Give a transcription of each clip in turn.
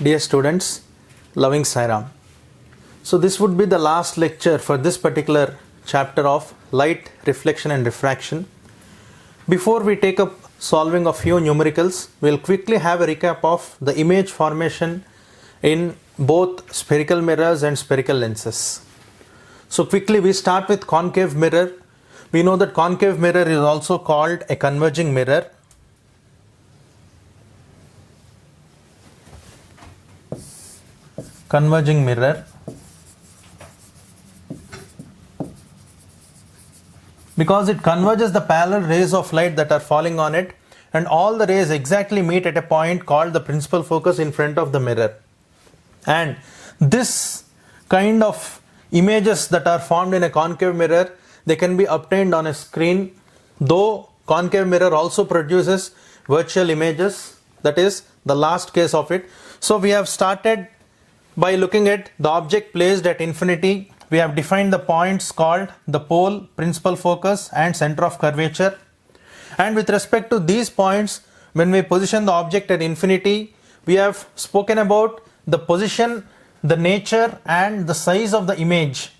Dear students, loving Sairam. So this would be the last lecture for this particular chapter of light, reflection and refraction. Before we take up solving a few numericals, we'll quickly have a recap of the image formation in both spherical mirrors and spherical lenses. So quickly we start with concave mirror. We know that concave mirror is also called a converging mirror. Converging mirror because it converges the parallel rays of light that are falling on it, and all the rays exactly meet at a point called the principal focus in front of the mirror. And this kind of images that are formed in a concave mirror, they can be obtained on a screen, though concave mirror also produces virtual images, that is the last case of it. So we have started by looking at the object placed at infinity. We have defined the points called the pole, principal focus and center of curvature. And with respect to these points, when we position the object at infinity, we have spoken about the position, the nature and the size of the image.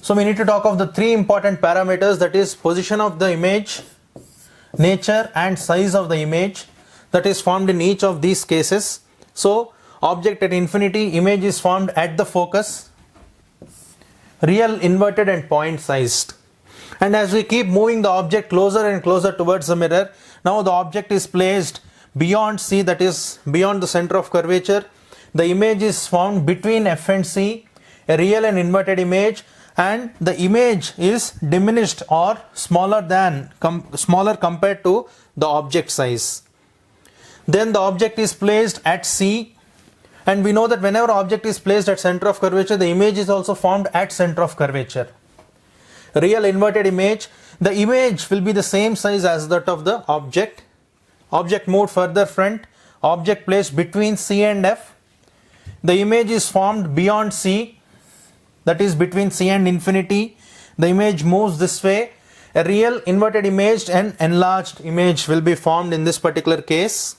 So we need to talk of the three important parameters, that is position of the image, nature and size of the image, that is formed in each of these cases. So object at infinity, image is formed at the focus, real, inverted and point sized. And as we keep moving the object closer and closer towards the mirror, now the object is placed beyond C, that is beyond the center of curvature. The image is formed between F and C, a real and inverted image, and the image is diminished or smaller compared to the object size. Then the object is placed at C, and we know that whenever object is placed at center of curvature, the image is also formed at center of curvature. Real inverted image, the image will be the same size as that of the object. Object moved further front, object placed between C and F. The image is formed beyond C, that is between C and infinity. The image moves this way. A real inverted image and enlarged image will be formed in this particular case.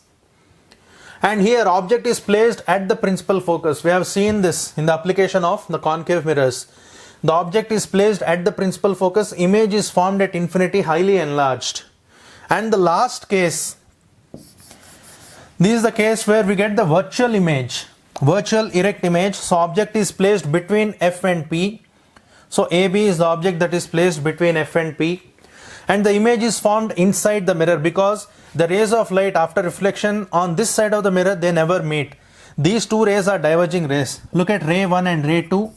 And here object is placed at the principal focus. We have seen this in the application of the concave mirrors. The object is placed at the principal focus, image is formed at infinity, highly enlarged. And the last case, this is the case where we get the virtual image, virtual erect image. So object is placed between F and P. So AB is the object that is placed between F and P. And the image is formed inside the mirror because the rays of light after reflection on this side of the mirror, they never meet. These two rays are diverging rays. Look at ray 1 and ray 2.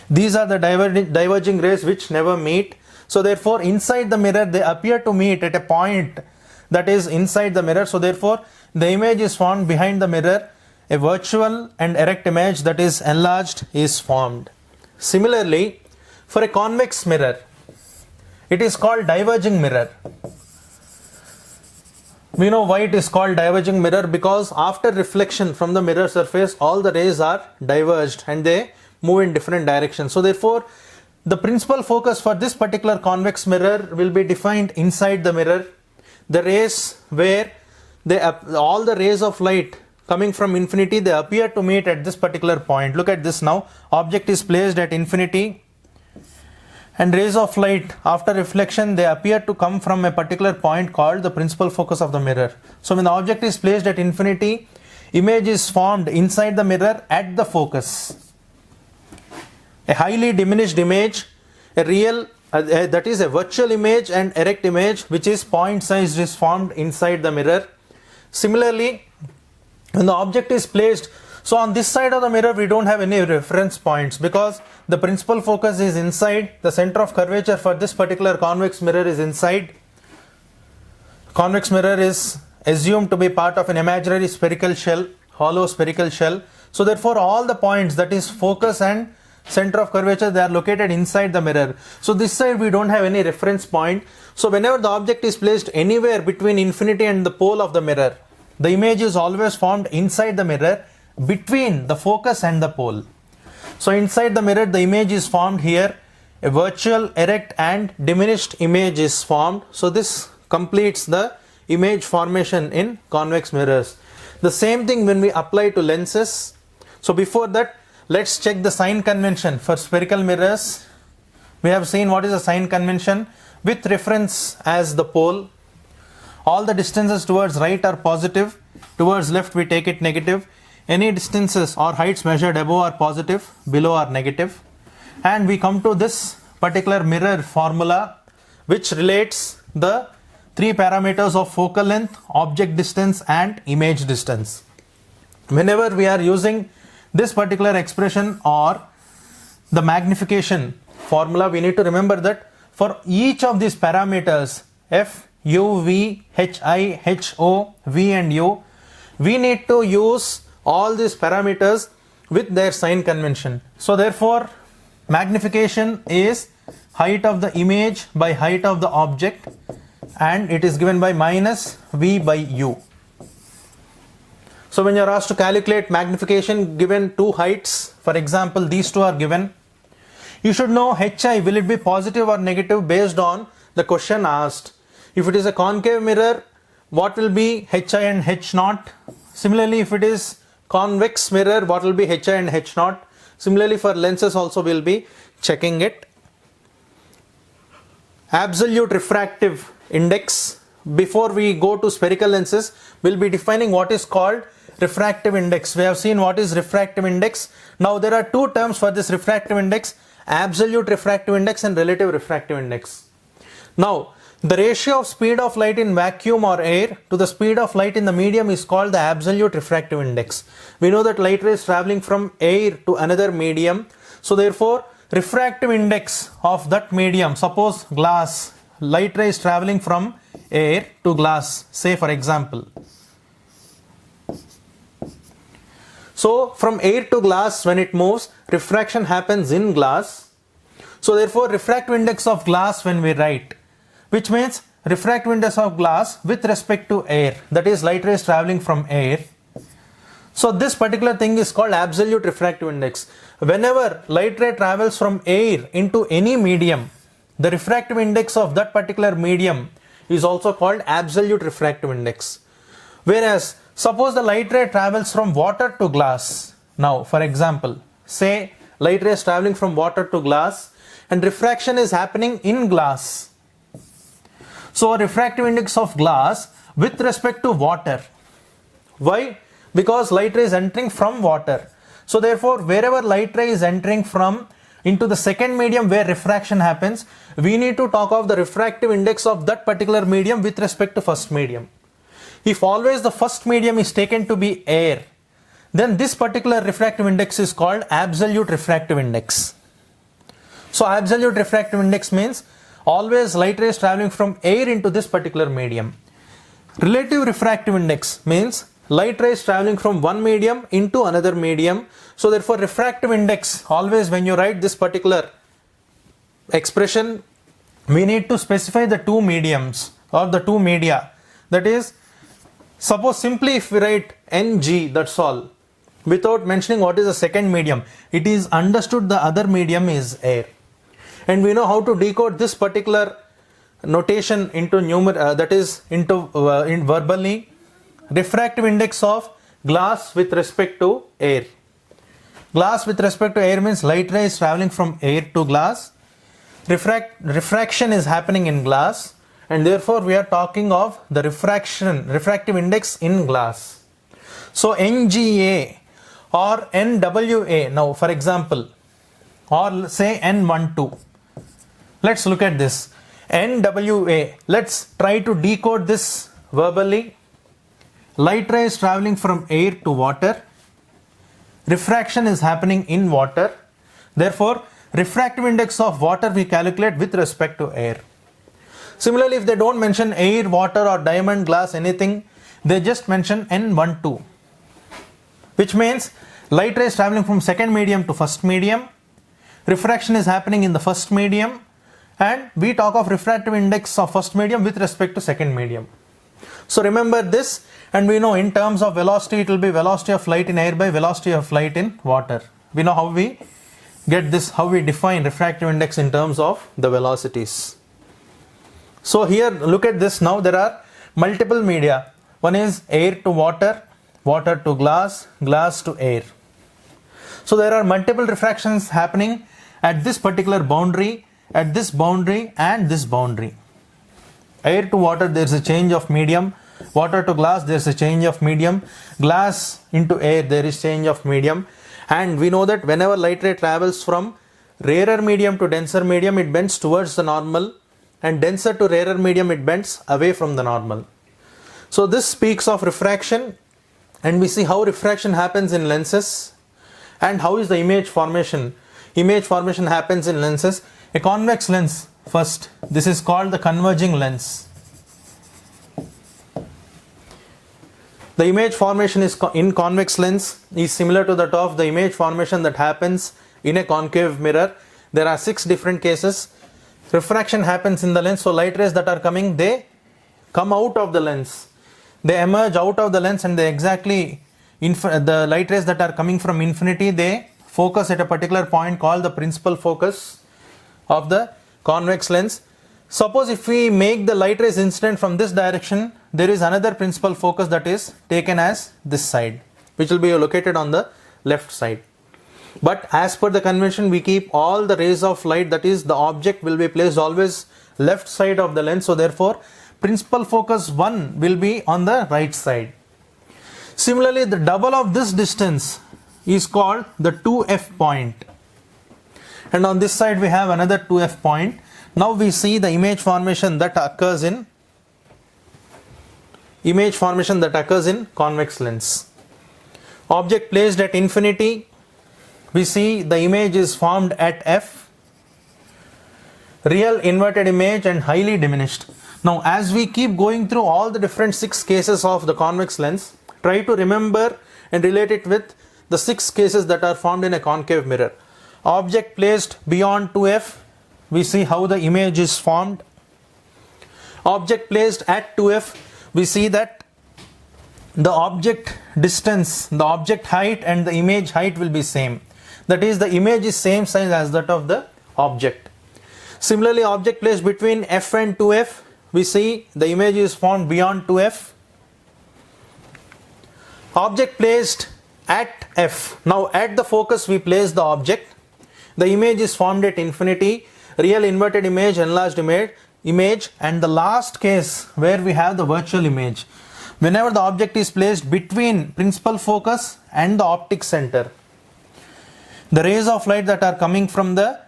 These are the diverging rays which never meet. So therefore inside the mirror they appear to meet at a point that is inside the mirror. So therefore the image is formed behind the mirror. A virtual and erect image that is enlarged is formed. Similarly, for a convex mirror, it is called diverging mirror. We know why it is called diverging mirror, because after reflection from the mirror surface, all the rays are diverged and they move in different directions. So therefore, the principal focus for this particular convex mirror will be defined inside the mirror. The rays where all the rays of light coming from infinity, they appear to meet at this particular point. Look at this now. Object is placed at infinity, and rays of light after reflection, they appear to come from a particular point called the principal focus of the mirror. So when the object is placed at infinity, image is formed inside the mirror at the focus. A highly diminished image, a real that is a virtual image and erect image which is point sized is formed inside the mirror. Similarly, when the object is placed, so on this side of the mirror we don't have any reference points because the principal focus is inside. The center of curvature for this particular convex mirror is inside. Convex mirror is assumed to be part of an imaginary spherical shell, hollow spherical shell. So therefore all the points, that is focus and center of curvature, they are located inside the mirror. So this side we don't have any reference point. So whenever the object is placed anywhere between infinity and the pole of the mirror, the image is always formed inside the mirror between the focus and the pole. So inside the mirror the image is formed here. A virtual, erect and diminished image is formed. So this completes the image formation in convex mirrors. The same thing when we apply to lenses. So before that, let's check the sign convention for spherical mirrors. We have seen what is the sign convention with reference as the pole. All the distances towards right are positive, towards left we take it negative. Any distances or heights measured above are positive, below are negative. And we come to this particular mirror formula which relates the three parameters of focal length, object distance and image distance. Whenever we are using this particular expression or the magnification formula, we need to remember that for each of these parameters f, u, v, h, I, h, o, v and u, we need to use all these parameters with their sign convention. So therefore magnification is height of the image by height of the object, and it is given by minus v by u. So when you are asked to calculate magnification given two heights, for example these two are given, you should know hi, will it be positive or negative based on the question asked. If it is a concave mirror, what will be hi and h naught? Similarly, if it is convex mirror, what will be hi and h naught? Similarly, for lenses also we will be checking it. Absolute refractive index. Before we go to spherical lenses, we will be defining what is called refractive index. We have seen what is refractive index. Now there are two terms for this refractive index: absolute refractive index and relative refractive index. Now the ratio of speed of light in vacuum or air to the speed of light in the medium is called the absolute refractive index. We know that light rays traveling from air to another medium, so therefore refractive index of that medium, suppose glass, light rays traveling from air to glass, say for example. So from air to glass, when it moves, refraction happens in glass. So therefore refractive index of glass when we write, which means refractive index of glass with respect to air, that is light rays traveling from air. So this particular thing is called absolute refractive index. Whenever light ray travels from air into any medium, the refractive index of that particular medium is also called absolute refractive index. Whereas suppose the light ray travels from water to glass. Now for example, say light rays traveling from water to glass and refraction is happening in glass. So refractive index of glass with respect to water. Why? Because light ray is entering from water. So therefore wherever light ray is entering from into the second medium where refraction happens, we need to talk of the refractive index of that particular medium with respect to first medium. If always the first medium is taken to be air, then this particular refractive index is called absolute refractive index. So absolute refractive index means always light rays traveling from air into this particular medium. Relative refractive index means light rays traveling from one medium into another medium. So therefore refractive index, always when you write this particular expression, we need to specify the two mediums or the two media. That is, suppose simply if we write Ng, that's all, without mentioning what is the second medium, it is understood the other medium is air. And we know how to decode this particular notation into verbally. Refractive index of glass with respect to air. Glass with respect to air means light ray is traveling from air to glass. Refraction is happening in glass, and therefore we are talking of the refractive index in glass. So Nga or Nwa, now for example, or say N12. Let's look at this. Nwa, let's try to decode this verbally. Light ray is traveling from air to water. Refraction is happening in water. Therefore, refractive index of water we calculate with respect to air. Similarly, if they don't mention air, water or diamond, glass, anything, they just mention N12, which means light ray is traveling from second medium to first medium. Refraction is happening in the first medium, and we talk of refractive index of first medium with respect to second medium. So remember this, and we know in terms of velocity it will be velocity of light in air by velocity of light in water. We know how we get this, how we define refractive index in terms of the velocities. So here look at this now, there are multiple media. One is air to water, water to glass, glass to air. So there are multiple refractions happening at this particular boundary, at this boundary and this boundary. Air to water, there is a change of medium. Water to glass, there is a change of medium. Glass into air, there is change of medium. And we know that whenever light ray travels from rarer medium to denser medium, it bends towards the normal, and denser to rarer medium, it bends away from the normal. So this speaks of refraction, and we see how refraction happens in lenses and how is the image formation. Image formation happens in lenses. A convex lens first, this is called the converging lens. The image formation is in convex lens is similar to that of the image formation that happens in a concave mirror. There are 6 different cases. Refraction happens in the lens, so light rays that are coming, they come out of the lens. They emerge out of the lens, and they exactly, the light rays that are coming from infinity, they focus at a particular point called the principal focus of the convex lens. Suppose if we make the light rays incident from this direction, there is another principal focus that is taken as this side, which will be located on the left side. But as per the convention, we keep all the rays of light, that is the object will be placed always left side of the lens. So therefore, principal focus 1 will be on the right side. Similarly, the double of this distance is called the 2f point. And on this side we have another 2f point. Now we see the image formation that occurs in convex lens. Object placed at infinity, we see the image is formed at f, real inverted image and highly diminished. Now as we keep going through all the different 6 cases of the convex lens, try to remember and relate it with the 6 cases that are formed in a concave mirror. Object placed beyond 2f, we see how the image is formed. Object placed at 2f, we see that the object distance, the object height and the image height will be same. That is, the image is same size as that of the object. Similarly, object placed between f and 2f, we see the image is formed beyond 2f. Object placed at f. Now at the focus we place the object. The image is formed at infinity. Real inverted image, enlarged image, and the last case where we have the virtual image. Whenever the object is placed between principal focus and the optic center, the rays of light that are coming from the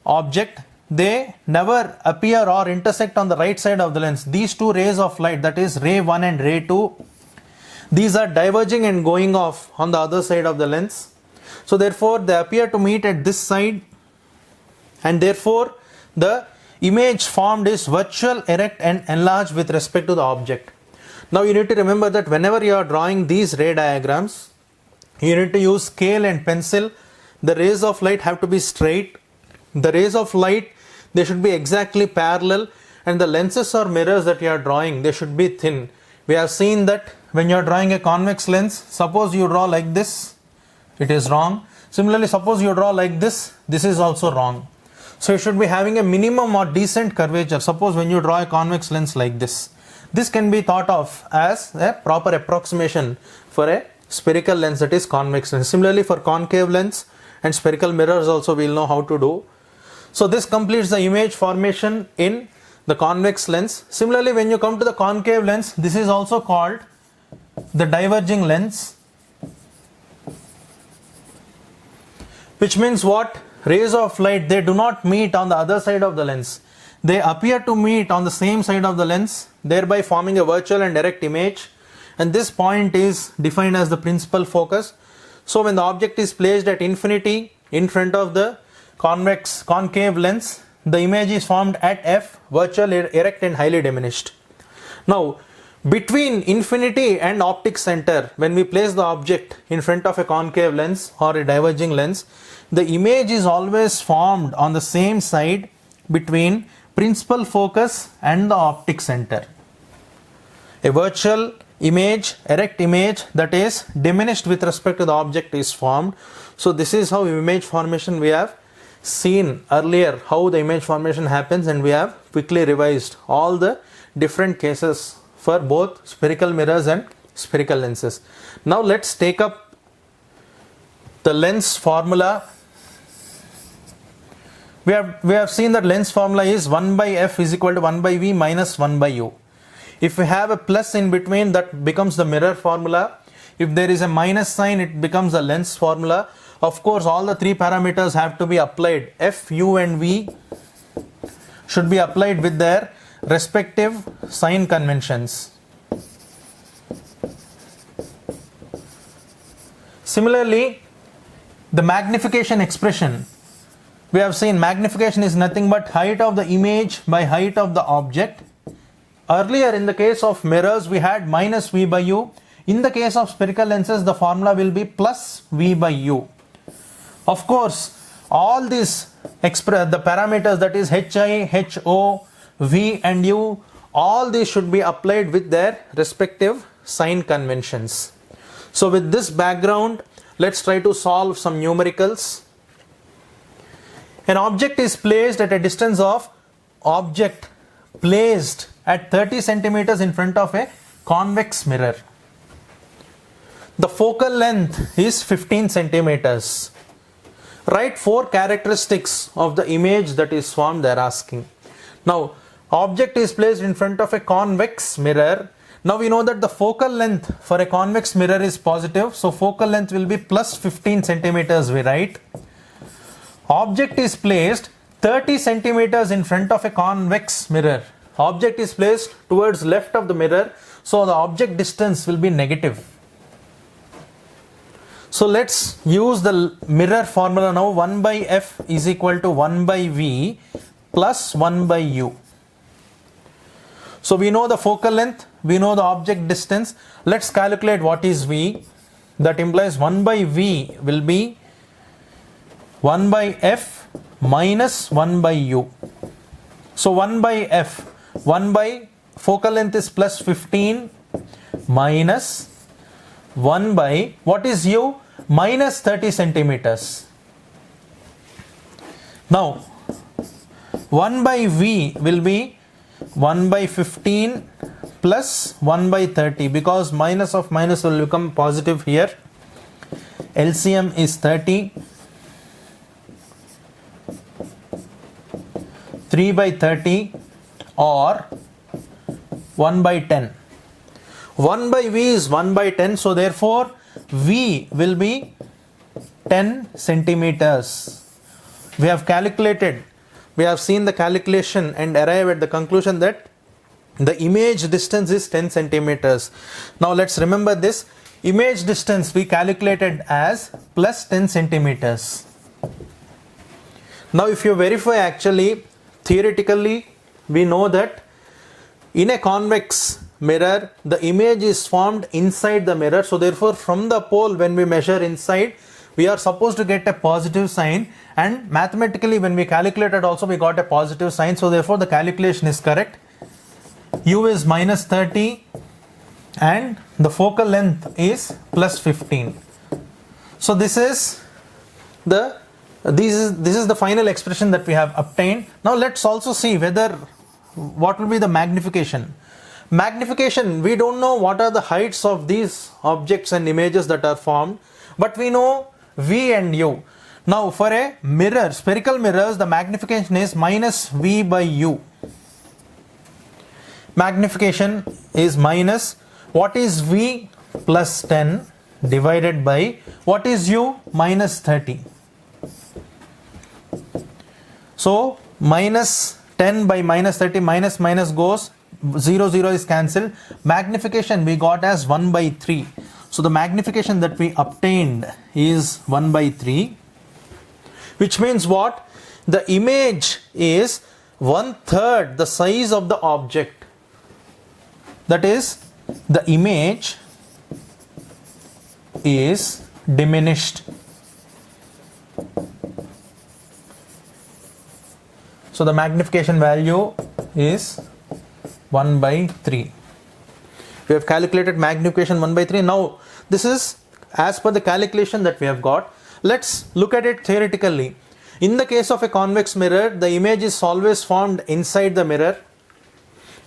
object, they never appear or intersect on the right side of the lens. These 2 rays of light, that is ray 1 and ray 2, these are diverging and going off on the other side of the lens. So therefore they appear to meet at this side, and therefore the image formed is virtual, erect and enlarged with respect to the object. Now you need to remember that whenever you are drawing these ray diagrams, you need to use scale and pencil. The rays of light have to be straight. The rays of light, they should be exactly parallel, and the lenses or mirrors that you are drawing, they should be thin. We have seen that when you are drawing a convex lens, suppose you draw like this, it is wrong. Similarly, suppose you draw like this is also wrong. So you should be having a minimum or decent curvature. Suppose when you draw a convex lens like this can be thought of as a proper approximation for a spherical lens, that is convex lens. Similarly, for concave lens and spherical mirrors also we will know how to do. So this completes the image formation in the convex lens. Similarly, when you come to the concave lens, this is also called the diverging lens, which means what? Rays of light, they do not meet on the other side of the lens. They appear to meet on the same side of the lens, thereby forming a virtual and direct image, and this point is defined as the principal focus. So when the object is placed at infinity in front of the concave lens, the image is formed at f, virtual, erect and highly diminished. Now between infinity and optic center, when we place the object in front of a concave lens or a diverging lens, the image is always formed on the same side between principal focus and the optic center. A virtual image, erect image, that is diminished with respect to the object, is formed. So this is how image formation we have seen earlier, how the image formation happens, and we have quickly revised all the different cases for both spherical mirrors and spherical lenses. Now let's take up the lens formula. We have seen that lens formula is 1 by f is equal to 1 by v minus 1 by u. If we have a plus in between, that becomes the mirror formula. If there is a minus sign, it becomes a lens formula. Of course, all the three parameters have to be applied. F, u and v should be applied with their respective sign conventions. Similarly, the magnification expression, we have seen magnification is nothing but height of the image by height of the object. Earlier in the case of mirrors, we had minus v by u. In the case of spherical lenses, the formula will be plus v by u. Of course, all these the parameters, that is hi, ho, v and u, all these should be applied with their respective sign conventions. So with this background, let's try to solve some numericals. An object is placed at a distance of object placed at 30 centimeters in front of a convex mirror. The focal length is 15 centimeters. Write 4 characteristics of the image that is formed, they are asking. Now, object is placed in front of a convex mirror. Now we know that the focal length for a convex mirror is positive. So focal length will be plus 15 centimeters, we write. Object is placed 30 centimeters in front of a convex mirror. Object is placed towards left of the mirror. So the object distance will be negative. So let's use the mirror formula now. 1 by f is equal to 1 by v plus 1 by u. So we know the focal length, we know the object distance. Let's calculate what is v. That implies 1 by v will be 1 by f minus 1 by u. So 1 by f, 1 by focal length is plus 15 minus 1 by, what is u? Minus 30 centimeters. Now 1 by v will be 1 by 15 plus 1 by 30, because minus of minus will become positive here. LCM is 30. 3 by 30 or 1 by 10. 1 by v is 1 by 10, so therefore v will be 10 centimeters. We have calculated, we have seen the calculation and arrive at the conclusion that the image distance is 10 centimeters. Now let's remember this. Image distance we calculated as plus 10 centimeters. Now if you verify, actually theoretically we know that in a convex mirror the image is formed inside the mirror. So therefore from the pole, when we measure inside, we are supposed to get a positive sign, and mathematically when we calculated also we got a positive sign. So therefore the calculation is correct. U is minus 30 and the focal length is plus 15. So this is the final expression that we have obtained. Now let's also see what will be the magnification. Magnification, we don't know what are the heights of these objects and images that are formed, but we know v and u. Now for a mirror, spherical mirrors, the magnification is minus v by u. Magnification is minus, what is v? Plus 10 divided by, what is u? Minus 30. So minus 10 by minus 30, minus minus goes, 0 0 is cancelled. Magnification we got as 1 by 3. So the magnification that we obtained is 1 by 3, which means what? The image is 1/3 the size of the object. That is, the image is diminished. So the magnification value is 1 by 3. We have calculated magnification 1 by 3. Now this is as per the calculation that we have got. Let's look at it theoretically. In the case of a convex mirror, the image is always formed inside the mirror.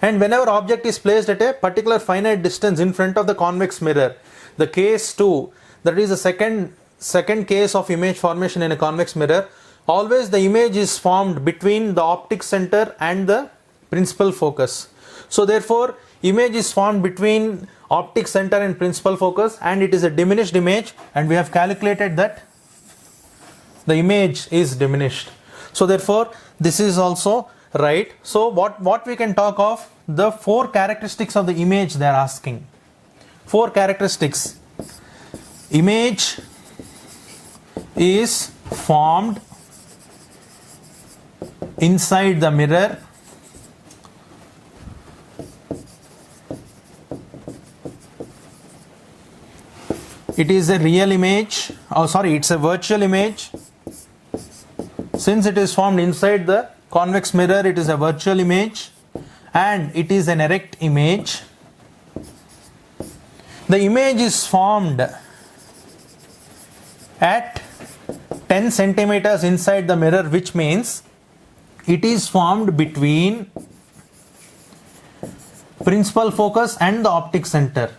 And whenever object is placed at a particular finite distance in front of the convex mirror, the case 2, that is the second case of image formation in a convex mirror, always the image is formed between the optic center and the principal focus. So therefore image is formed between optic center and principal focus, and it is a diminished image, and we have calculated that the image is diminished. So therefore this is also right. So what we can talk of, the 4 characteristics of the image they are asking. 4 characteristics. Image is formed inside the mirror. It is a real image. It's a virtual image. Since it is formed inside the convex mirror, it is a virtual image, and it is an erect image. The image is formed at 10 centimeters inside the mirror, which means it is formed between principal focus and the optic center.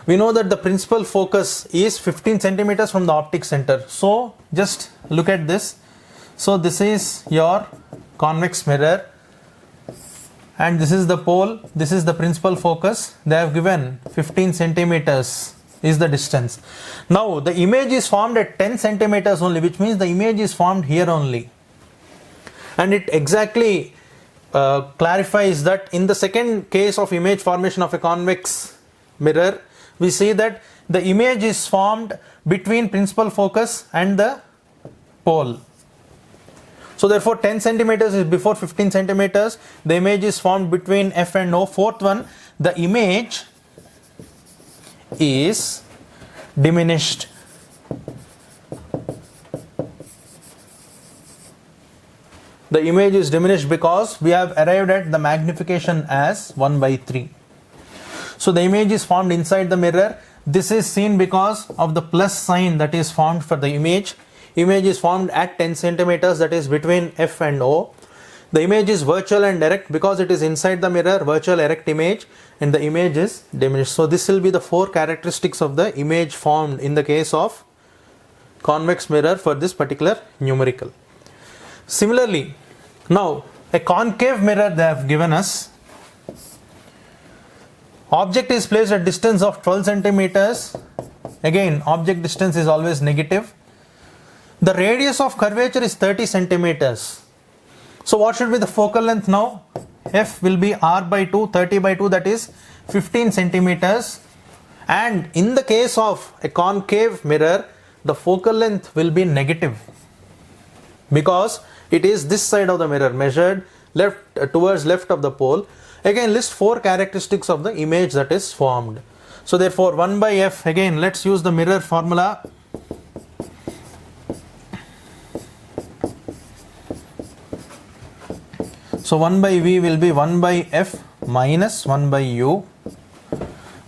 We know that the principal focus is 15 centimeters from the optic center. So just look at this. So this is your convex mirror, and this is the pole, this is the principal focus. They have given 15 centimeters is the distance. Now the image is formed at 10 centimeters only, which means the image is formed here only. And it exactly clarifies that in the second case of image formation of a convex mirror, we see that the image is formed between principal focus and the pole. So therefore 10 centimeters is before 15 centimeters. The image is formed between F and O. Fourth one, the image is diminished. The image is diminished because we have arrived at the magnification as 1/3. So the image is formed inside the mirror. This is seen because of the plus sign that is formed for the image. Image is formed at 10 centimeters, that is between F and O. The image is virtual and erect because it is inside the mirror, virtual erect image, and the image is diminished. So this will be the 4 characteristics of the image formed in the case of convex mirror for this particular numerical. Similarly, now a concave mirror they have given us. Object is placed at distance of 12 centimeters. Again, object distance is always negative. The radius of curvature is 30 centimeters. So what should be the focal length now? F will be R/2, 30/2, that is 15 centimeters. And in the case of a concave mirror, the focal length will be negative because it is this side of the mirror, measured towards left of the pole. Again, list 4 characteristics of the image that is formed. So therefore 1/f, again let's use the mirror formula. So 1/v will be 1/f minus 1/u.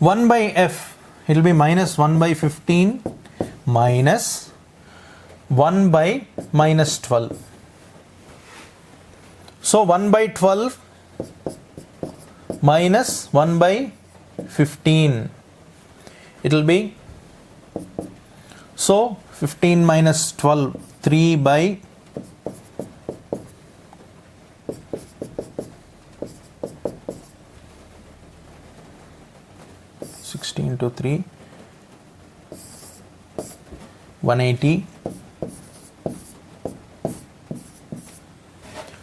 1/f it will be minus 1/15 minus 1/-12. So 1/12 minus 1/15. It will be, so 15 minus 12, 3/16 to 3, 180.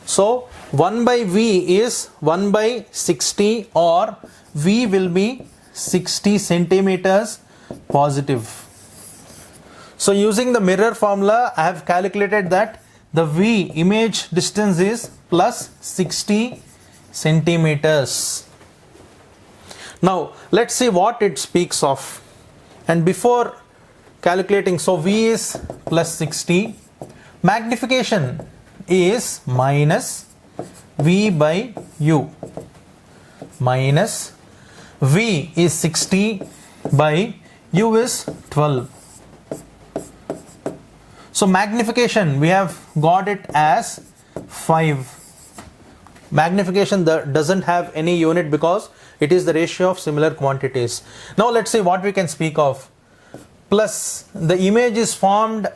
So 1/v is 1/60, or v will be 60 centimeters positive. So using the mirror formula, I have calculated that the v image distance is plus 60 centimeters. Now let's see what it speaks of. And before calculating, so v is plus 60, magnification is minus v/u, minus v is 60 by u is 12. So magnification we have got it as 5. magnification that doesn't have any unit because it is the ratio of similar quantities. Now let's see what we can speak of. Plus, the image is formed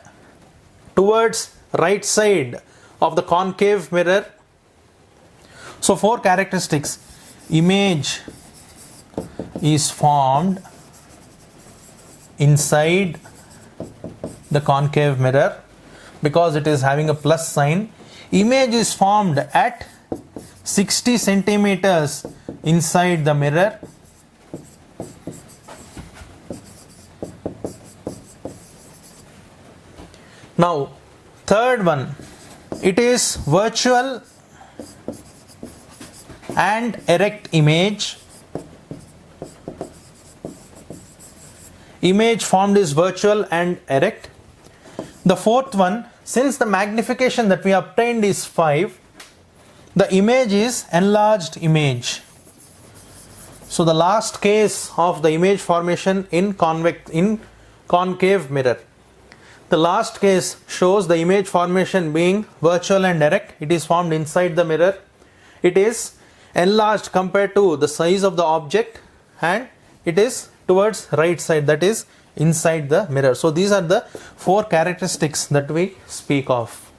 towards right side of the concave mirror. So 4 characteristics. Image is formed inside the concave mirror because it is having a plus sign. Image is formed at 60 centimeters inside the mirror. Now, third one, it is virtual and erect image. Image formed is virtual and erect. The fourth one, since the magnification that we obtained is 5, the image is enlarged image. So the last case of the image formation in concave mirror. The last case shows the image formation being virtual and erect. It is formed inside the mirror. It is enlarged compared to the size of the object, and it is towards right side, that is inside the mirror. So these are the 4 characteristics that we speak of.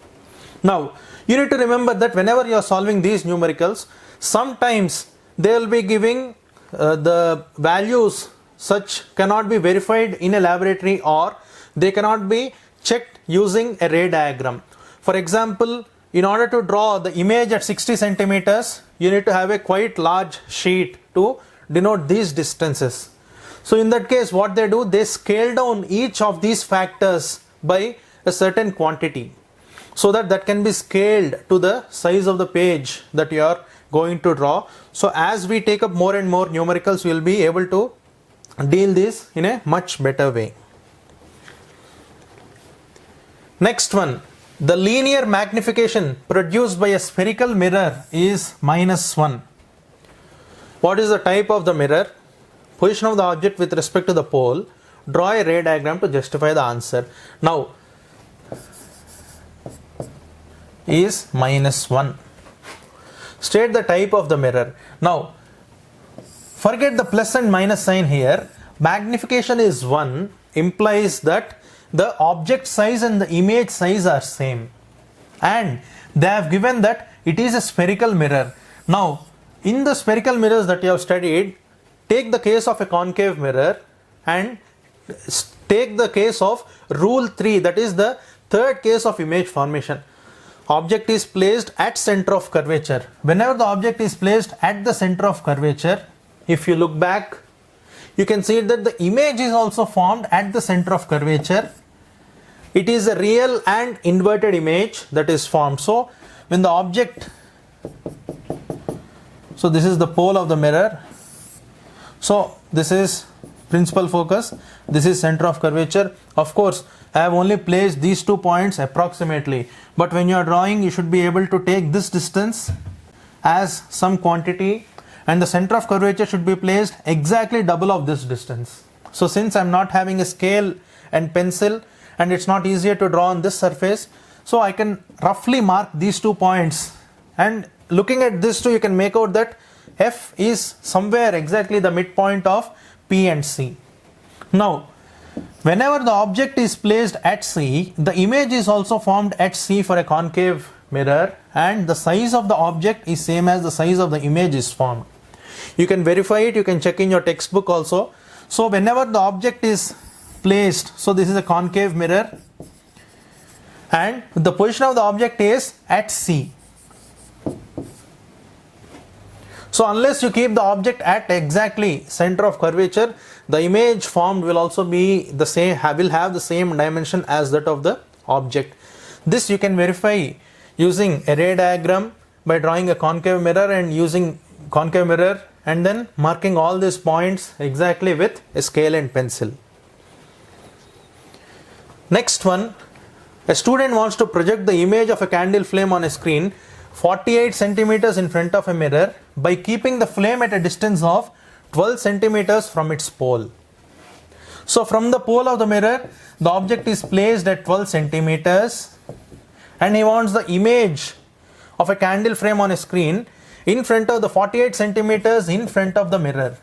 Now you need to remember that whenever you are solving these numericals, sometimes they will be giving the values such cannot be verified in a laboratory, or they cannot be checked using a ray diagram. For example, in order to draw the image at 60 centimeters, you need to have a quite large sheet to denote these distances. So in that case, what they do, they scale down each of these factors by a certain quantity, so that can be scaled to the size of the page that you are going to draw. So as we take up more and more numericals, we will be able to deal this in a much better way. Next one, the linear magnification produced by a spherical mirror is -1. What is the type of the mirror? Position of the object with respect to the pole. Draw a ray diagram to justify the answer. Now, is -1. State the type of the mirror. Now, forget the plus and minus sign here. Magnification is 1 implies that the object size and the image size are same, and they have given that it is a spherical mirror. Now, in the spherical mirrors that you have studied, take the case of a concave mirror and take the case of rule 3, that is the third case of image formation. Object is placed at center of curvature. Whenever the object is placed at the center of curvature, if you look back, you can see that the image is also formed at the center of curvature. It is a real and inverted image that is formed. So when the object, so this is the pole of the mirror, so this is principal focus, this is center of curvature. Of course, I have only placed these 2 points approximately, but when you are drawing, you should be able to take this distance as some quantity, and the center of curvature should be placed exactly double of this distance. So since I am not having a scale and pencil, and it's not easier to draw on this surface, so I can roughly mark these 2 points, and looking at this too, you can make out that F is somewhere exactly the midpoint of P and C. Now, whenever the object is placed at C, the image is also formed at C for a concave mirror, and the size of the object is same as the size of the image is formed. You can verify it, you can check in your textbook also. So whenever the object is placed, so this is a concave mirror, and the position of the object is at C. So unless you keep the object at exactly center of curvature, the image formed will also be the same, will have the same dimension as that of the object. This you can verify using a ray diagram by drawing a concave mirror and using concave mirror, and then marking all these points exactly with a scale and pencil. Next one, a student wants to project the image of a candle flame on a screen 48 centimeters in front of a mirror by keeping the flame at a distance of 12 centimeters from its pole. So from the pole of the mirror, the object is placed at 12 centimeters, and he wants the image of a candle flame on a screen in front of the 48 centimeters in front of the mirror.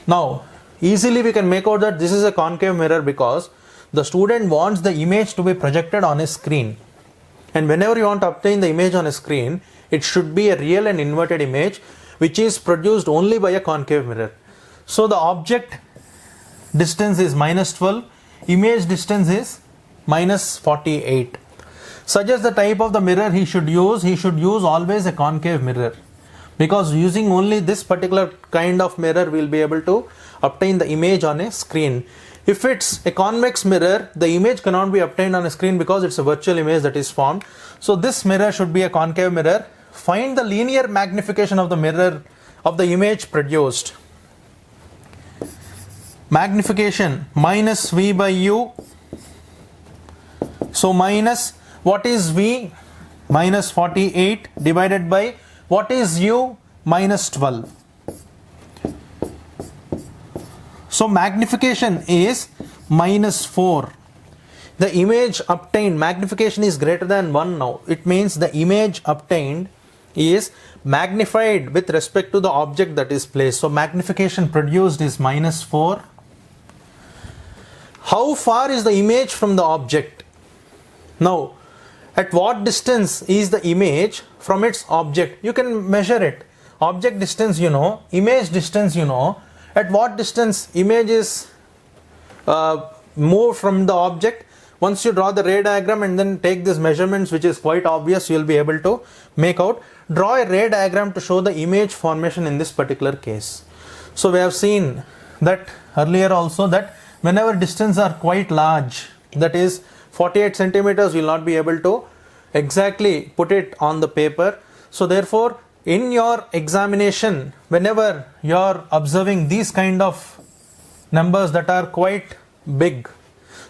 Now easily we can make out that this is a concave mirror because the student wants the image to be projected on a screen, and whenever you want to obtain the image on a screen, it should be a real and inverted image which is produced only by a concave mirror. So the object distance is minus 12, image distance is minus 48. Suggest the type of the mirror he should use. He should use always a concave mirror, because using only this particular kind of mirror we will be able to obtain the image on a screen. If it's a convex mirror, the image cannot be obtained on a screen because it's a virtual image that is formed. So this mirror should be a concave mirror. Find the linear magnification of the mirror of the image produced. Magnification minus V by U. So minus, what is V? Minus 48 divided by what is U? Minus 12. So magnification is minus 4. The image obtained, magnification is greater than 1 now. It means the image obtained is magnified with respect to the object that is placed. So magnification produced is minus 4. How far is the image from the object? Now, at what distance is the image from its object? You can measure it. Object distance you know, image distance you know. At what distance image is moved from the object? Once you draw the ray diagram and then take these measurements, which is quite obvious, you will be able to make out. Draw a ray diagram to show the image formation in this particular case. So we have seen that earlier also, that whenever distance are quite large, that is 48 centimeters, you will not be able to exactly put it on the paper. So therefore, in your examination, whenever you are observing these kind of numbers that are quite big,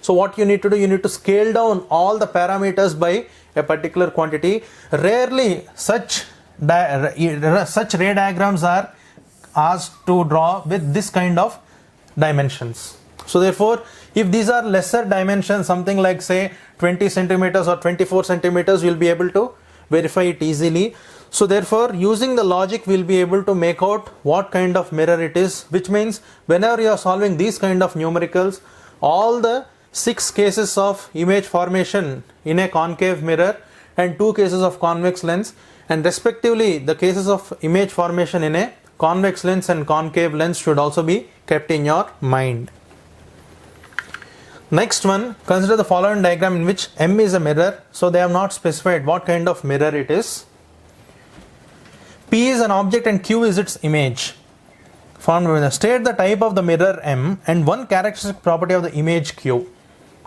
so what you need to do, you need to scale down all the parameters by a particular quantity. Rarely such ray diagrams are asked to draw with this kind of dimensions. So therefore, if these are lesser dimensions, something like say 20 centimeters or 24 centimeters, you will be able to verify it easily. So therefore, using the logic, we will be able to make out what kind of mirror it is, which means whenever you are solving these kind of numericals, all the 6 cases of image formation in a concave mirror and 2 cases of convex lens, and respectively the cases of image formation in a convex lens and concave lens should also be kept in your mind. Next one, consider the following diagram in which M is a mirror. So they have not specified what kind of mirror it is. P is an object and Q is its image. State the type of the mirror M and one characteristic property of the image Q.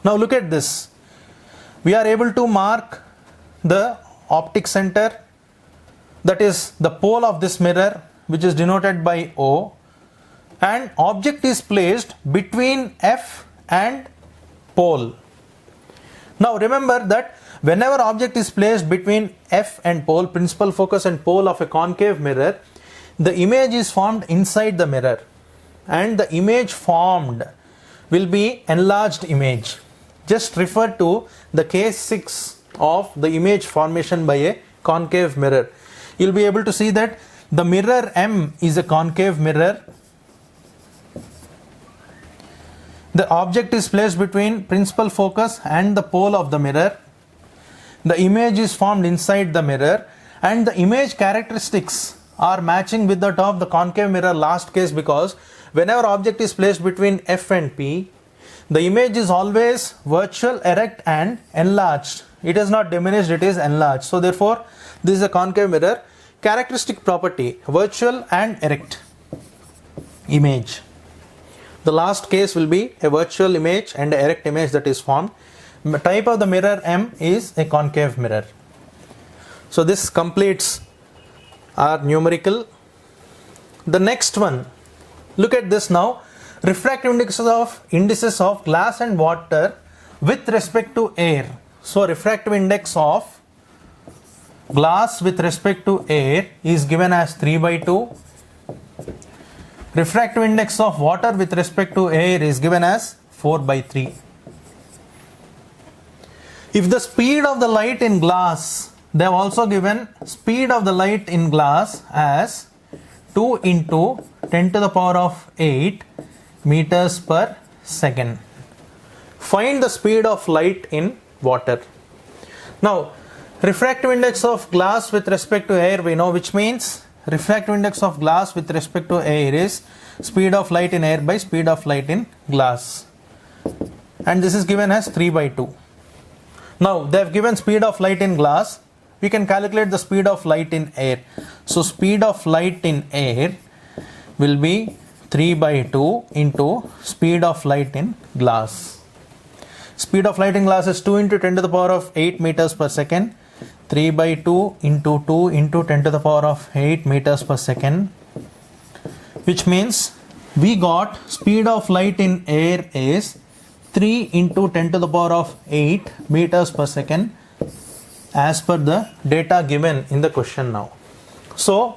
Now look at this. We are able to mark the optic center, that is the pole of this mirror, which is denoted by O, and object is placed between F and pole. Now remember that whenever object is placed between F and pole, principal focus and pole of a concave mirror, the image is formed inside the mirror, and the image formed will be enlarged image. Just refer to the case 6 of the image formation by a concave mirror. You will be able to see that the mirror M is a concave mirror. The object is placed between principal focus and the pole of the mirror. The image is formed inside the mirror, and the image characteristics are matching with that of the concave mirror last case, because whenever object is placed between F and P, the image is always virtual, erect and enlarged. It is not diminished, it is enlarged. So therefore, this is a concave mirror. Characteristic property, virtual and erect image. The last case will be a virtual image and an erect image that is formed. Type of the mirror M is a concave mirror. So this completes our numerical. The next one, look at this now. Refractive indices of glass and water with respect to air. So refractive index of glass with respect to air is given as 3/2. Refractive index of water with respect to air is given as 4/3. If the speed of the light in glass they have also given speed of the light in glass as 2 into 10 to the power of 8 meters per second. Find the speed of light in water. Now, refractive index of glass with respect to air we know, which means refractive index of glass with respect to air is speed of light in air by speed of light in glass, and this is given as 3 by 2. Now they have given speed of light in glass, we can calculate the speed of light in air. So speed of light in air will be 3 by 2 into speed of light in glass. Speed of light in glass is 2 into 10 to the power of 8 meters per second. 3 by 2 into 2 into 10 to the power of 8 meters per second, which means we got speed of light in air is 3 into 10 to the power of 8 meters per second as per the data given in the question now. So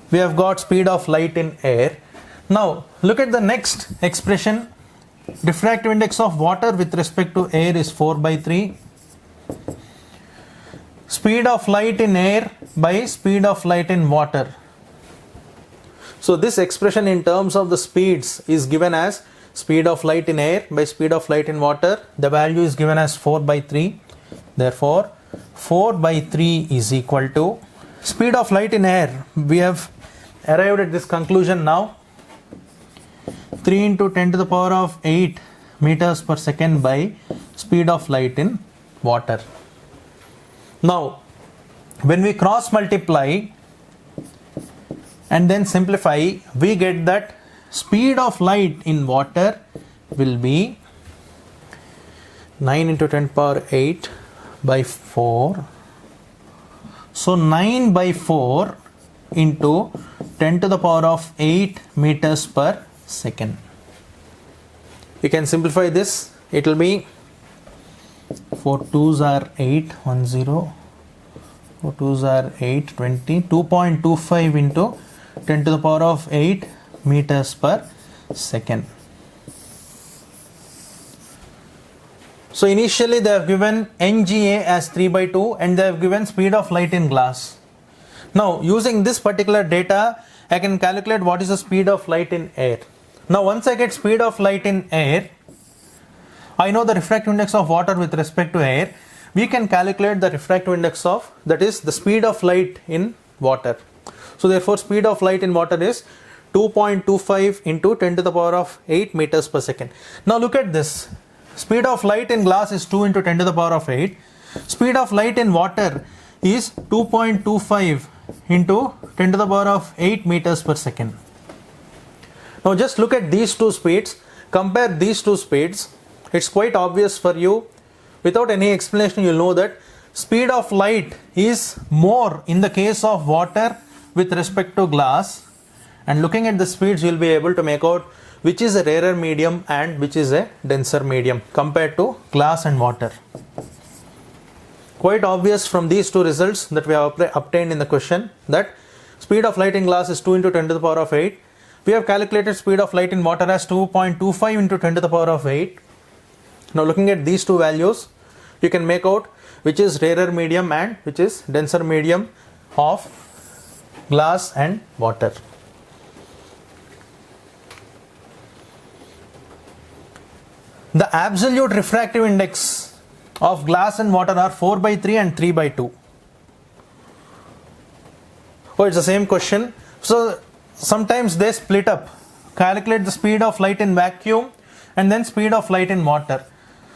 we have got speed of light in air. Now look at the next expression. Diffractive index of water with respect to air is 4 by 3. Speed of light in air by speed of light in water. So this expression in terms of the speeds is given as speed of light in air by speed of light in water. The value is given as 4 by 3. Therefore 4 by 3 is equal to speed of light in air. We have arrived at this conclusion now. 3 into 10 to the power of 8 meters per second by speed of light in water. Now when we cross multiply and then simplify, we get that speed of light in water will be 9 into 10 power 8 by 4. So 9 by 4 into 10 to the power of 8 meters per second. You can simplify this. It will be 4 2s are 8, 1 0. 4 2s are 8, 20. 2.25 into 10 to the power of 8 meters per second. So initially they have given NGA as 3 by 2 and they have given speed of light in glass. Now using this particular data, I can calculate what is the speed of light in air. Now once I get speed of light in air, I know the refractive index of water with respect to air. We can calculate the refractive index of, that is the speed of light in water. So therefore speed of light in water is 2.25 into 10 to the power of 8 meters per second. Now look at this. Speed of light in glass is 2 into 10 to the power of 8. Speed of light in water is 2.25 into 10 to the power of 8 meters per second. Now just look at these two speeds. Compare these two speeds. It's quite obvious for you. Without any explanation, you'll know that speed of light is more in the case of water with respect to glass, and looking at the speeds you'll be able to make out which is a rarer medium and which is a denser medium compared to glass and water. Quite obvious from these two results that we have obtained in the question that speed of light in glass is 2 into 10 to the power of 8. We have calculated speed of light in water as 2.25 into 10 to the power of 8. Now looking at these two values, you can make out which is rarer medium and which is denser medium of glass and water. The absolute refractive index of glass and water are 4 by 3 and 3 by 2. Oh, it's the same question. So sometimes they split up. Calculate the speed of light in vacuum and then speed of light in water.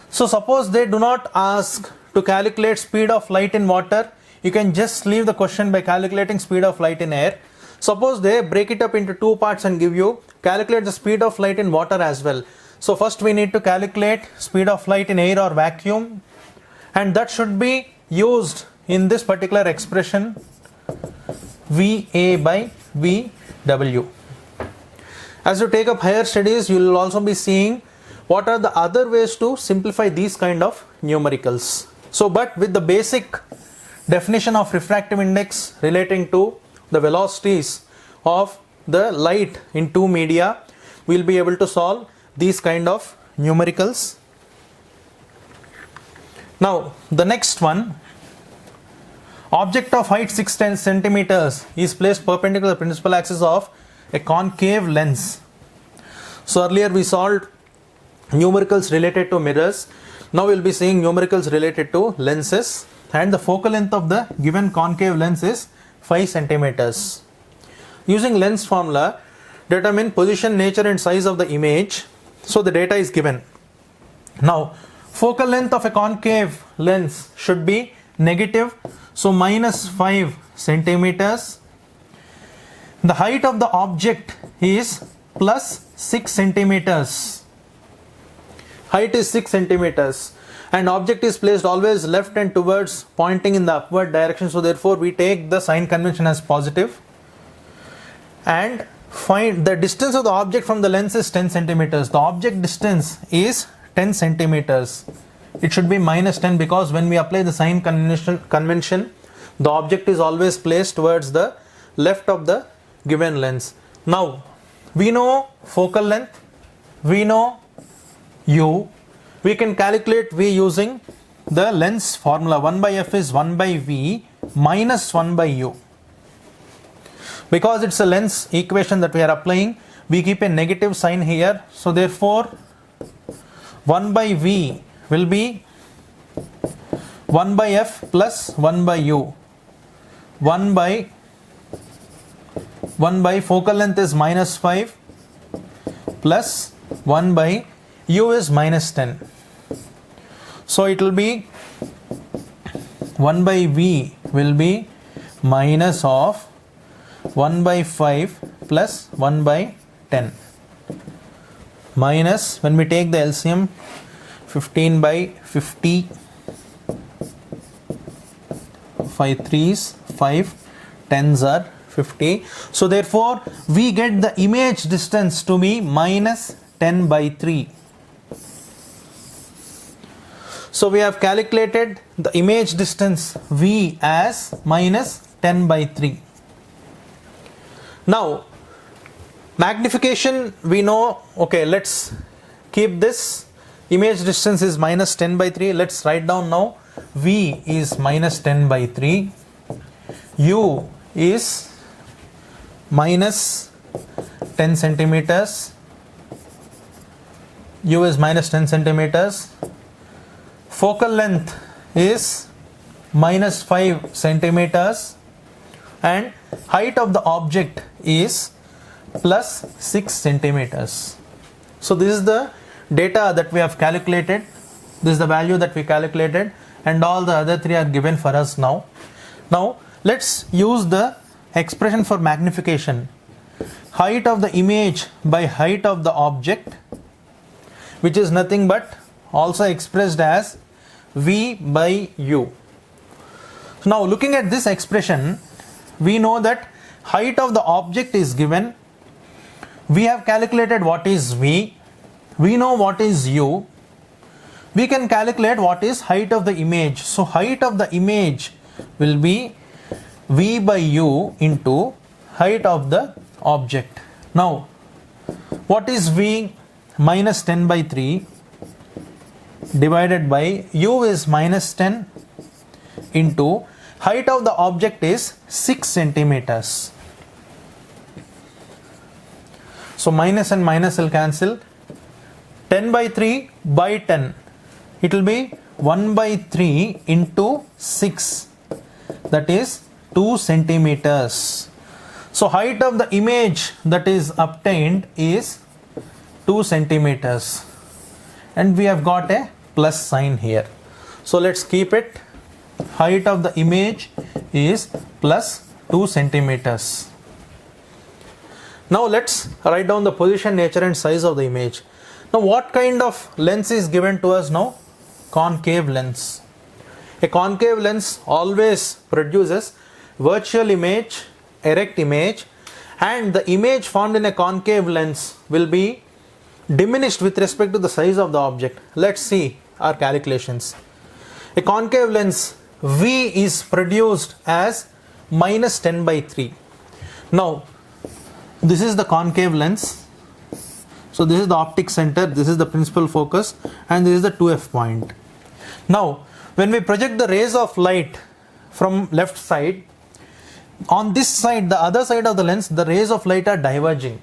So suppose they do not ask to calculate speed of light in water, you can just leave the question by calculating speed of light in air. Suppose they break it up into two parts and give you calculate the speed of light in water as well. So first we need to calculate speed of light in air or vacuum, and that should be used in this particular expression VA by VW. As you take up higher studies, you will also be seeing what are the other ways to simplify these kind of numericals. So but with the basic definition of refractive index relating to the velocities of the light in two media, we will be able to solve these kind of numericals. Now the next one, Object of height 6 centimeters is placed perpendicular to the principal axis of a concave lens. So earlier we solved numericals related to mirrors. Now we will be seeing numericals related to lenses, and the focal length of the given concave lens is 5 centimeters. Using lens formula, determine position, nature and size of the image. So the data is given. Now focal length of a concave lens should be negative, so minus 5 centimeters. The height of the object is plus 6 centimeters. Height is 6 centimeters and object is placed always left and towards pointing in the upward direction, so therefore we take the sign convention as positive. And find the distance of the object from the lens is 10 centimeters. The object distance is 10 centimeters. It should be minus 10 because when we apply the sign convention, the object is always placed towards the left of the given lens. Now we know focal length, we know u, we can calculate v using the lens formula. 1 by f is 1 by v minus 1 by u. Because it's a lens equation that we are applying, we keep a negative sign here, so therefore 1 by v will be 1 by f plus 1 by u. 1 by focal length is minus 5 plus 1 by u is minus 10. So it will be 1 by v will be minus of 1 by 5 plus 1 by 10 minus, when we take the LCM, 15 by 50, 5 3s, 5 10s are 50. So therefore we get the image distance to be minus 10 by 3. So we have calculated the image distance v as minus 10 by 3. Now magnification we know, okay, let's keep this. Image distance is minus 10 by 3. Let's write down now. V is minus 10 by 3. U is minus 10 centimeters. U is minus 10 centimeters. Focal length is minus 5 centimeters. And height of the object is plus 6 centimeters. So this is the data that we have calculated. This is the value that we calculated, and all the other three are given for us now. Now let's use the expression for magnification. Height of the image by height of the object, which is nothing but also expressed as v by u. So now looking at this expression, we know that height of the object is given. We have calculated what is v. We know what is u. We can calculate what is height of the image. So height of the image will be v by u into height of the object. Now what is v? Minus 10 by 3 divided by u is minus 10 into height of the object is 6 centimeters. So minus and minus will cancel. 10 by 3 by 10, it will be 1 by 3 into 6, that is 2 centimeters. So height of the image that is obtained is 2 centimeters, and we have got a plus sign here. So let's keep it. Height of the image is plus 2 centimeters. Now let's write down the position, nature and size of the image. Now what kind of lens is given to us now? Concave lens. A concave lens always produces virtual image, erect image, and the image formed in a concave lens will be diminished with respect to the size of the object. Let's see our calculations. A concave lens V is produced as minus 10 by 3. Now this is the concave lens. So this is the optic center, this is the principal focus, and this is the 2f point. Now when we project the rays of light from left side. On this side, the other side of the lens, the rays of light are diverging,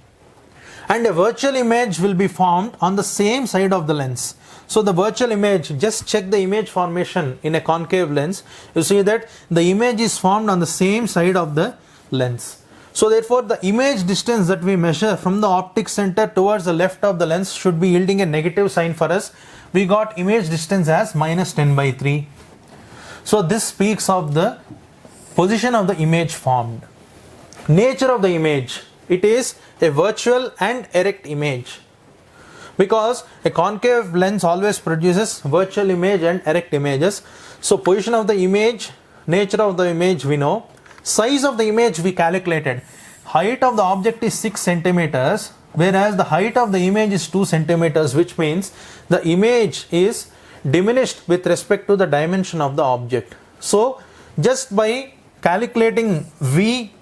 and a virtual image will be formed on the same side of the lens. So the virtual image, just check the image formation in a concave lens. You see that the image is formed on the same side of the lens. So therefore the image distance that we measure from the optic center towards the left of the lens should be yielding a negative sign for us. We got image distance as minus 10/3. So this speaks of the position of the image formed. Nature of the image, it is a virtual and erect image, because a concave lens always produces virtual image and erect images. So position of the image, nature of the image we know. Size of the image we calculated. Height of the object is 6 centimeters, whereas the height of the image is 2 centimeters, which means the image is diminished with respect to the dimension of the object. So just by calculating V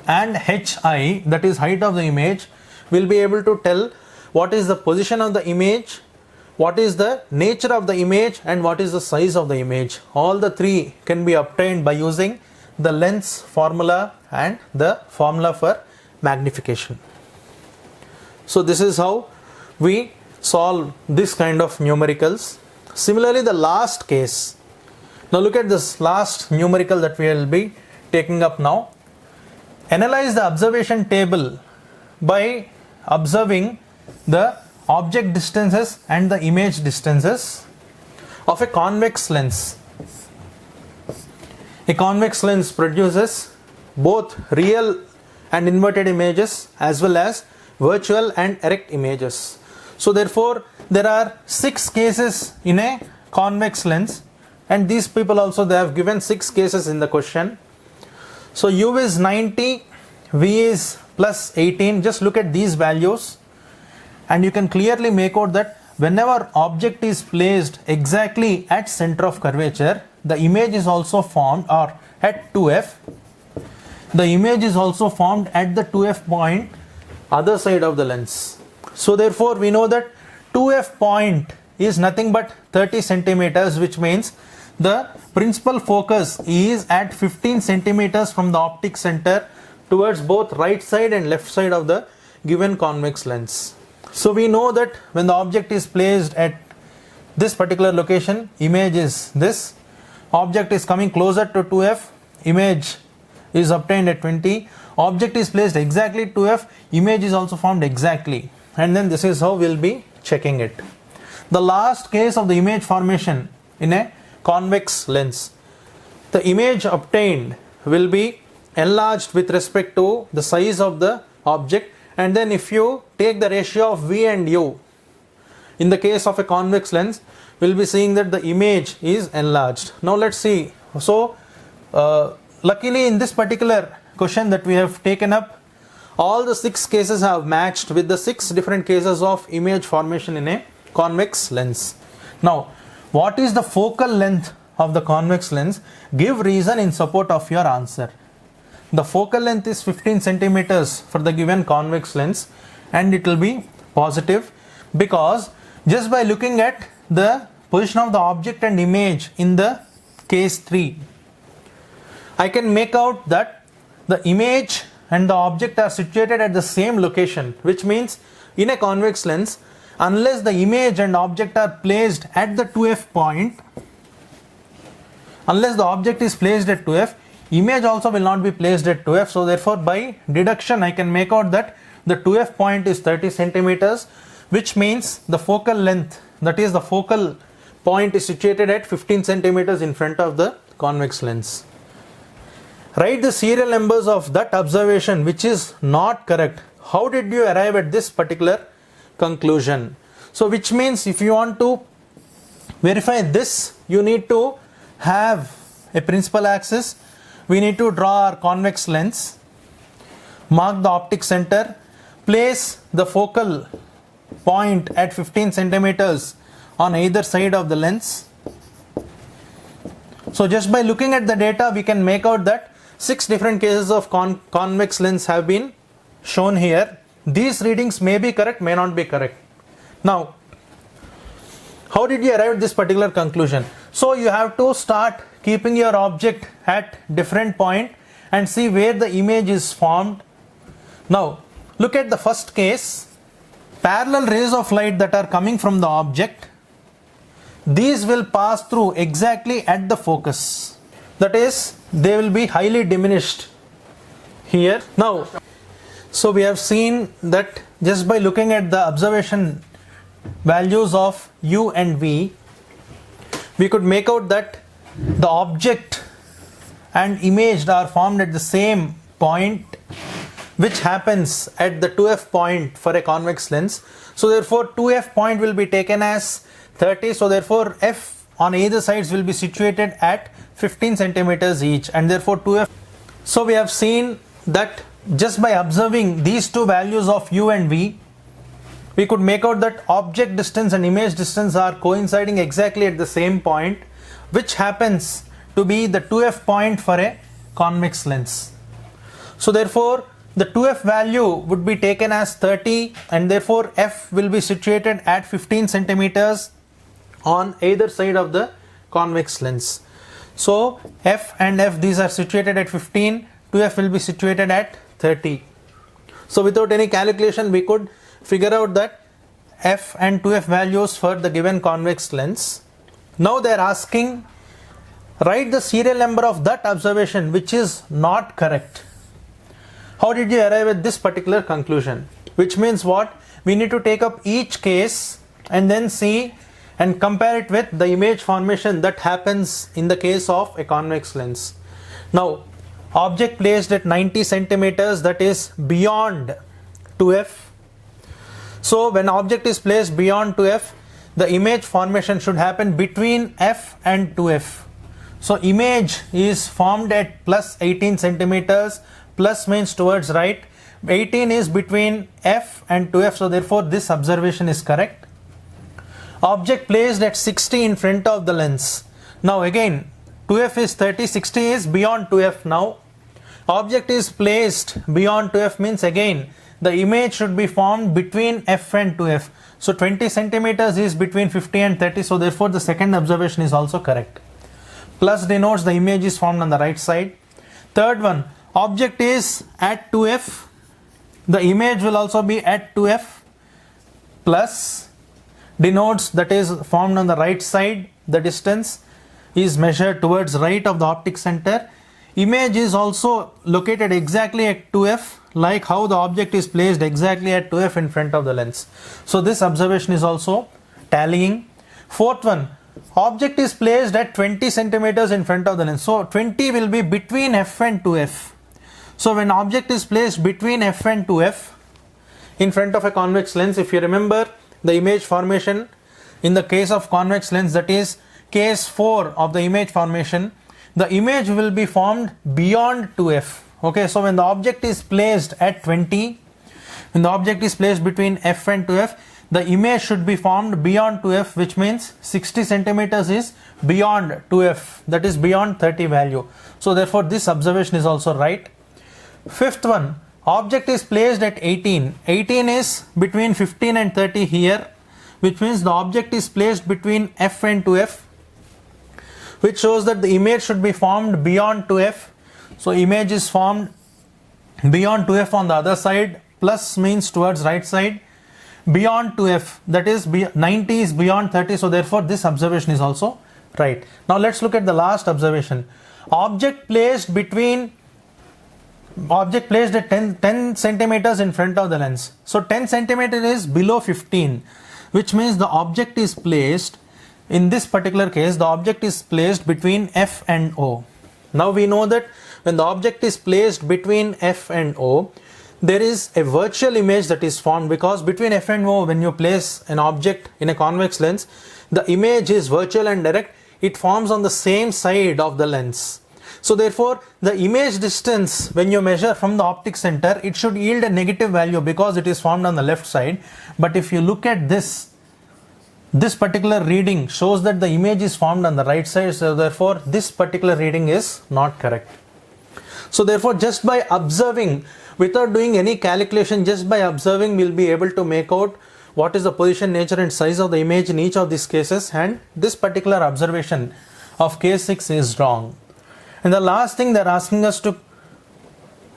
and HI, that is height of the image, we'll be able to tell what is the position of the image, what is the nature of the image, and what is the size of the image. All the three can be obtained by using the lens formula and the formula for magnification. So this is how we solve this kind of numericals. Similarly, the last case. Now look at this last numerical that we will be taking up now. Analyze the observation table by observing the object distances and the image distances of a convex lens. A convex lens produces both real and inverted images as well as virtual and erect images. So therefore there are 6 cases in a convex lens, and these people also, they have given 6 cases in the question. So U is 90, V is plus 18. Just look at these values and you can clearly make out that whenever object is placed exactly at center of curvature, the image is also formed, or at 2f, the image is also formed at the 2f point other side of the lens. So therefore we know that 2f point is nothing but 30 centimeters, which means the principal focus is at 15 centimeters from the optic center towards both right side and left side of the given convex lens. So we know that when the object is placed at this particular location, image is this. Object is coming closer to 2f, image is obtained at 20. Object is placed exactly 2f, image is also formed exactly. And then this is how we'll be checking it. The last case of the image formation in a convex lens. The image obtained will be enlarged with respect to the size of the object, and then if you take the ratio of V and U, in the case of a convex lens, we'll be seeing that the image is enlarged. Now let's see. So luckily in this particular question that we have taken up, all the 6 cases have matched with the 6 different cases of image formation in a convex lens. Now what is the focal length of the convex lens? Give reason in support of your answer. The focal length is 15 centimeters for the given convex lens, and it will be positive because just by looking at the position of the object and image in the case 3, I can make out that the image and the object are situated at the same location, which means in a convex lens, unless the image and object are placed at the 2f point, unless the object is placed at 2f, image also will not be placed at 2f. So therefore by deduction I can make out that the 2f point is 30 centimeters, which means the focal length, that is the focal point, is situated at 15 centimeters in front of the convex lens. Write the serial numbers of that observation which is not correct. How did you arrive at this particular conclusion? So which means if you want to verify this, you need to have a principal axis. We need to draw our convex lens, mark the optic center, place the focal point at 15 centimeters on either side of the lens. So just by looking at the data, we can make out that 6 different cases of convex lens have been shown here. These readings may be correct, may not be correct. Now, how did you arrive at this particular conclusion? So you have to start keeping your object at different point and see where the image is formed. Now look at the first case. Parallel rays of light that are coming from the object, these will pass through exactly at the focus. That is, they will be highly diminished here. Now, so we have seen that just by looking at the observation values of u and v, we could make out that the object and image are formed at the same point, which happens at the 2f point for a convex lens. So therefore 2f point will be taken as 30. So therefore f on either sides will be situated at 15 centimeters each, and therefore 2f. So we have seen that just by observing these two values of u and v, we could make out that object distance and image distance are coinciding exactly at the same point, which happens to be the 2f point for a convex lens. So therefore the 2f value would be taken as 30, and therefore f will be situated at 15 centimeters on either side of the convex lens. So f and f, these are situated at 15, 2f will be situated at 30. So without any calculation we could figure out that f and 2f values for the given convex lens. Now they are asking, write the serial number of that observation which is not correct. How did you arrive at this particular conclusion? Which means what? We need to take up each case and then see and compare it with the image formation that happens in the case of a convex lens. Now, object placed at 90 centimeters, that is beyond 2f. So when object is placed beyond 2f, the image formation should happen between f and 2f. So image is formed at plus 18 centimeters. Plus means towards right, 18 is between f and 2f, so therefore this observation is correct. Object placed at 60 in front of the lens. Now again 2f is 30, 60 is beyond 2f now. Object is placed beyond 2f means again the image should be formed between f and 2f. So 20 centimeters is between 50 and 30, so therefore the second observation is also correct. Plus denotes the image is formed on the right side. Third one, object is at 2f, the image will also be at 2f, plus denotes that is formed on the right side, the distance is measured towards right of the optic center. Image is also located exactly at 2f, like how the object is placed exactly at 2f in front of the lens. So this observation is also tallying. Fourth one, object is placed at 20 centimeters in front of the lens. So 20 will be between f and 2f. So when object is placed between f and 2f in front of a convex lens, if you remember the image formation in the case of convex lens, that is case 4 of the image formation, the image will be formed beyond 2f. Okay, so when the object is placed at 20, when the object is placed between f and 2f, the image should be formed beyond 2f, which means 60 centimeters is beyond 2f, that is beyond 30 value. So therefore this observation is also right. Fifth one, object is placed at 18. 18 is between 15 and 30 here, which means the object is placed between f and 2f, which shows that the image should be formed beyond 2f. So image is formed beyond 2f on the other side, plus means towards right side, beyond 2f, that is 90 is beyond 30, so therefore this observation is also right. Now let's look at the last observation. Object placed at 10 centimeters in front of the lens. So 10 centimeter is below 15, which means the object is placed, in this particular case the object is placed between f and o. Now we know that when the object is placed between f and o, there is a virtual image that is formed, because between f and o, when you place an object in a convex lens, the image is virtual and direct, it forms on the same side of the lens. So therefore the image distance, when you measure from the optic center, it should yield a negative value because it is formed on the left side. But if you look at this particular reading shows that the image is formed on the right side, so therefore this particular reading is not correct. So therefore just by observing, without doing any calculation, just by observing we'll be able to make out what is the position, nature and size of the image in each of these cases, and this particular observation of case 6 is wrong. And the last thing, they are asking us to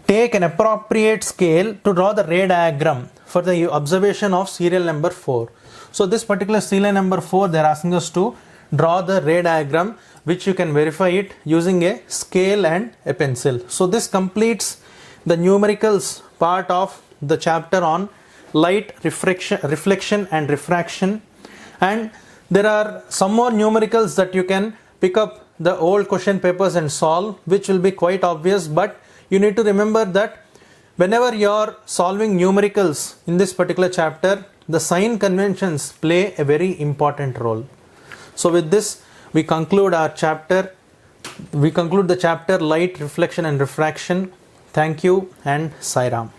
take an appropriate scale to draw the ray diagram for the observation of serial number 4. So this particular serial number 4, they are asking us to draw the ray diagram, which you can verify it using a scale and a pencil. So this completes the numericals part of the chapter on light reflection and refraction. And there are some more numericals that you can pick up the old question papers and solve, which will be quite obvious, but you need to remember that whenever you are solving numericals in this particular chapter, the sign conventions play a very important role. So with this, we conclude our chapter. We conclude the chapter light reflection and refraction. Thank you and Sai Ram.